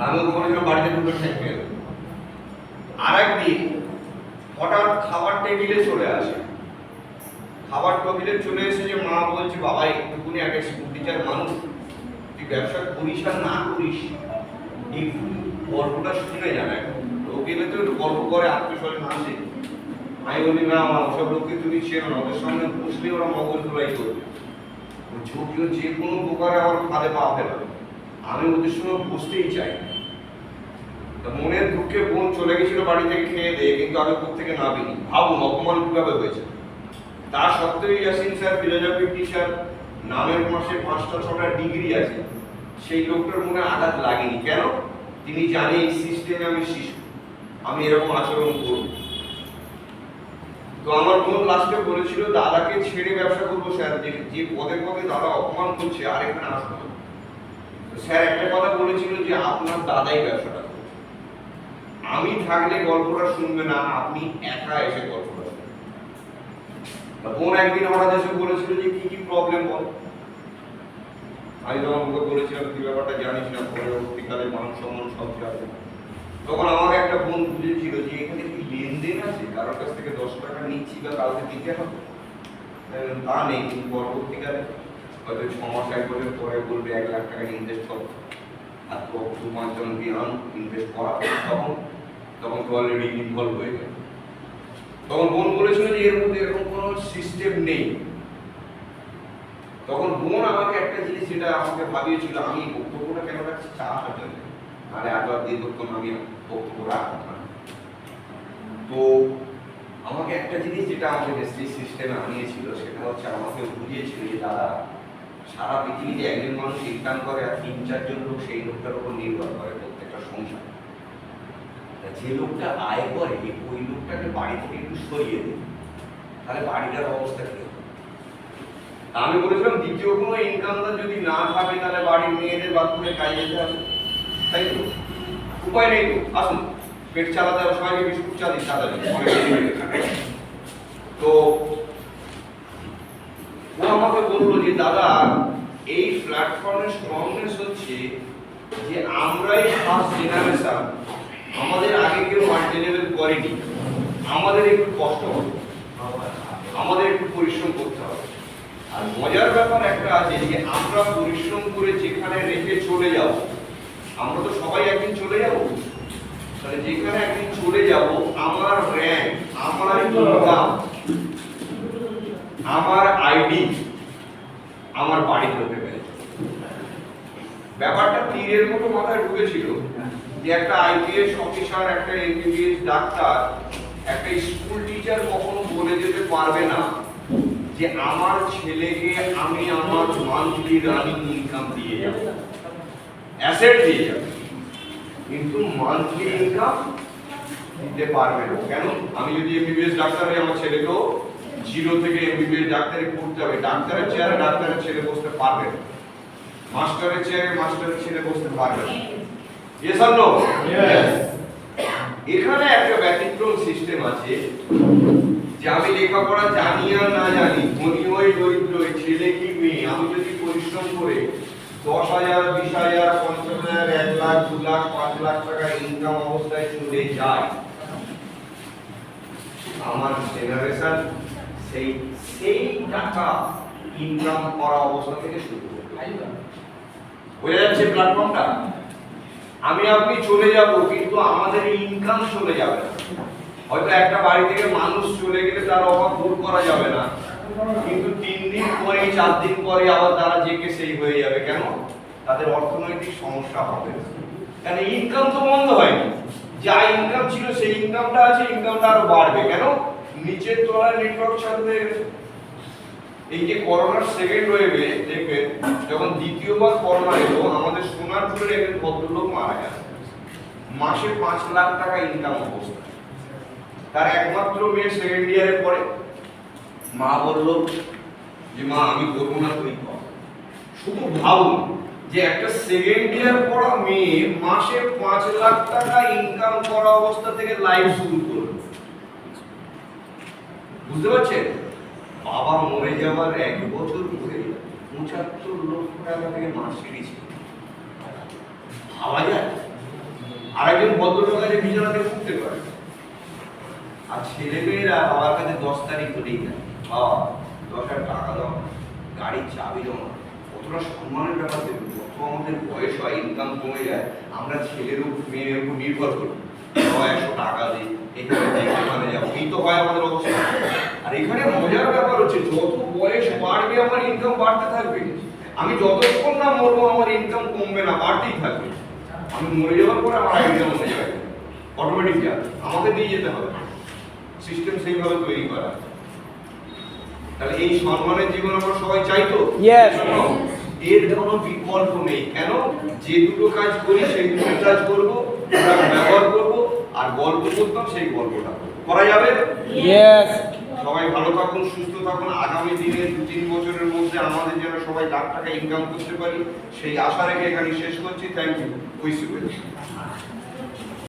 আমি ওকে বলেছিলাম বাড়িতে দুটো থাকবে। আর একদিন হঠাৎ খাবার টেবিলে চলে আসে, খাবার টেবিলে চলে এসে যে মা বলছে, বাবা একটুকুনি একটা স্কুল টিচার মানুষ, তুই ব্যবসা করিস আর না করিস এই গল্পটা শুনে জানা। ওকে তো গল্প করে আত্মীয়-স্বজন আসে। আমি বলি না, আমার ওসব লোককে তুমি চেনো না, ওদের সামনে বসলে ওরা মগজ ধরাই করবে, ঝুঁকিও যে কোনো প্রকারে আমার ফাঁদে পা ফেলাবে। আমি ওদের সঙ্গে বসতেই চাই না। মনের দুঃখে বোন চলে গেছিল বাড়ি থেকে খেয়ে দিয়ে, কিন্তু আমি কোথা থেকে নামিনি। ভাবুন অপমান কিভাবে হয়েছে। তা সত্ত্বেও ইয়াসিন স্যার ফিলোজফি টিচার, নামের মাসে 5টা-6টা ডিগ্রি আছে, সেই লোকটার মনে আঘাত লাগেনি। কেন? তিনি জানে এই সিস্টেমে আমি শিশু, আমি এরকম আচরণ করব। তো আমার বোন লাস্টে বলেছিল, দাদাকে ছেড়ে ব্যবসা করবো স্যার, যে পদে পদে দাদা অপমান করছে আর এখানে আসবো। স্যার একটা কথা বলেছিল যে আপনার দাদাই ব্যবসাটা করবে, আমি থাকলে গল্পটা শুনবে না, আপনি একা এসে গল্পটা শুনবেন। বোন একদিন হঠাৎ এসে বলেছিল যে কি কি প্রবলেম বল। আমি তখন ওকে বলেছিলাম তুই ব্যাপারটা জানিস না, পরবর্তীকালে মান সম্মান সব যাবে। তখন আমাকে একটা বোন বুঝেছিল যে এখানে কি লেনদেন আছে, কারোর কাছ থেকে 10 টাকা নিচ্ছি বা কাউকে দিতে হবে, তা নেই। কিন্তু পরবর্তীকালে হয়তো 6 মাস 1 বছর পরে বলবে 1 লাখ টাকা ইনভেস্ট করো, আর তো 2-5 জন বিয়ান ইনভেস্ট করা, তখন তো অলরেডি ইনভলভ হয়ে যাবে। তখন বোন বলেছিল যে এর মধ্যে এরকম কোনো সিস্টেম নেই। তখন বোন আমাকে একটা জিনিস যেটা আমাকে ভাবিয়েছিল, আমি বক্তব্যটা কেন রাখছি, চা আসার জন্য, নাহলে এত দীর্ঘক্ষণ আমি বক্তব্য রাখতাম না। তো আমাকে একটা জিনিস যেটা আমাকে সেই সিস্টেমে আনিয়েছিল, সেটা হচ্ছে আমাকে বুঝিয়েছিল যে দাদা, সারা পৃথিবীতে একজন মানুষ ইনকাম করে আর 3-4 জন লোক সেই লোকটার উপর নির্ভর করে প্রত্যেকটা সংসার। যে লোকটা আয় করে ওই লোকটাকে বাড়ি থেকে একটু সরিয়ে দেয়, তাহলে বাড়িটার অবস্থা কি হবে? আমি বলেছিলাম দ্বিতীয় কোনো ইনকামটা যদি না থাকে তাহলে বাড়ির মেয়েদের বাথরুমে কাজে যেতে হবে, তাই তো? উপায় নেই তো, আসুন পেট চালাতে হবে, সবাইকে বিস্কুট চা দিই, সাদা দিই। তো ও আমাকে বললো যে দাদা, এই প্ল্যাটফর্মের স্ট্রংনেস হচ্ছে যে আমরাই ফার্স্ট জেনারেশন, আমাদের আগে কেউ মাল্টিলেভেল করেনি, আমাদের একটু কষ্ট হবে, আমাদের একটু পরিশ্রম করতে হবে। আর মজার ব্যাপার একটা আছে যে আমরা পরিশ্রম করে যেখানে রেখে চলে যাব, আমরা তো সবাই একদিন চলে যাব, তাহলে যেখানে একদিন চলে যাব আমার র্যাঙ্ক, আমার ইনকাম, আমার আইডি আমার বাড়িতে হতে পারে। ব্যাপারটা তীরের মতো মাথায় ঢুকেছিল যে একটা আইপিএস অফিসার, একটা এমবিবিএস ডাক্তার, একটা স্কুল টিচার কখনো বলে যেতে পারবে না যে আমার ছেলেকে আমি আমার মান্থলি রানিং ইনকাম দিয়ে যাব, অ্যাসেট দিয়ে যাব, কিন্তু মান্থলি ইনকাম দিতে পারবে না। কেন? আমি যদি এমবিবিএস ডাক্তার হই, আমার ছেলেকেও 0 থেকে এমবিবিএস ডাক্তারে পড়তে হবে। ডাক্তারের চেয়ারে ডাক্তারের ছেলে বসতে পারবে না, মাস্টারের চেয়ারে মাস্টারের ছেলে বসতে পারবে না। Yes or no? ইয়েস। এখানে একটা ব্যতিক্রম সিস্টেম আছে যে আমি লেখাপড়া জানি আর না জানি, ধনী হই দরিদ্র হই, ছেলে কি মেয়ে, আমি যদি পরিশ্রম করে 10,000, 20,000, 50,000, 1 লাখ, 2 লাখ, 5 লাখ টাকা ইনকাম অবস্থায় চলে যায়, আমার জেনারেশন সেই টাকা ইনকাম করা অবস্থা থেকে শুরু করবে। বোঝা যাচ্ছে প্ল্যাটফর্মটা? আমি আপনি চলে যাব, কিন্তু আমাদের ইনকাম চলে যাবে না। হয়তো একটা বাড়ি থেকে মানুষ চলে গেলে তার অভাব দূর করা যাবে না, কিন্তু 3 দিন পরে 4 দিন পরে আবার তারা যে কে সেই হয়ে যাবে। কেন? তাদের অর্থনৈতিক সমস্যা হবে, কারণ ইনকাম তো বন্ধ হয়নি, যা ইনকাম ছিল সেই ইনকামটা আছে, ইনকামটা আরো বাড়বে। কেন? নিচের তলায় নেটওয়ার্ক চালু হয়ে গেছে। এই যে করোনার সেকেন্ড ওয়েভে দেখবেন, যখন দ্বিতীয়বার করোনা এলো, আমাদের সোনারপুরের একজন ভদ্রলোক মারা গেছে, মাসে 5 লাখ টাকা ইনকাম অবস্থা। তার একমাত্র মেয়ে সেকেন্ড ইয়ারে পড়ে। মা বলল যে মা আমি করবো না, তুই কর। শুধু ভাবুন যে একটা সেকেন্ড ইয়ার পড়া মেয়ে মাসে 5 লাখ টাকা ইনকাম করা অবস্থা থেকে লাইফ শুরু করলো। বুঝতে পারছেন? বাবা মরে যাওয়ার 1 বছর পরে 75 লক্ষ টাকা থেকে মাস সিঁড়ি ছিল। ভাবা যায়? আরেকজন ভদ্রলোক আছে বিছানাতে উঠতে পারে। আর ছেলেমেয়েরা বাবার কাছে 10 তারিখ হলেই যায়, বাবা 10,000 টাকা দাও, গাড়ির চাবি দাও। কতটা সম্মানের ব্যাপার দেখুন। যত আমাদের বয়স হয়, ইনকাম কমে যায়, আমরা ছেলের উপর মেয়ের উপর নির্ভর করি। বাবা 100 টাকা দিই, এখানে এখানে যাবো, এই তো হয় আমাদের অবস্থা। আর এখানে মজার ব্যাপার হচ্ছে, যত বয়স বাড়বে আমার ইনকাম বাড়তে থাকবে। আমি যতক্ষণ না মরবো আমার ইনকাম কমবে না, বাড়তেই থাকবে। আমি মরে যাওয়ার পরে আমার আইডিয়া মনে যাবে, অটোমেটিক যাবে, আমাকে দিয়ে যেতে হবে। সিস্টেম সেইভাবে তৈরি করা। তাহলে এই সম্মানের জীবন আমরা সবাই চাই তো? এর কোনো বিকল্প নেই। কেন? যে দুটো কাজ করি সেই দুটো কাজ করবো, ব্যবহার করবো, আর গল্প করতাম সেই গল্পটা করা যাবে। সবাই ভালো থাকুন, সুস্থ থাকুন। আগামী দিনে 2-3 বছরের মধ্যে আমাদের যেন সবাই লাখ টাকা ইনকাম করতে পারি, সেই আশা রেখে এখানে শেষ করছি। Thank you.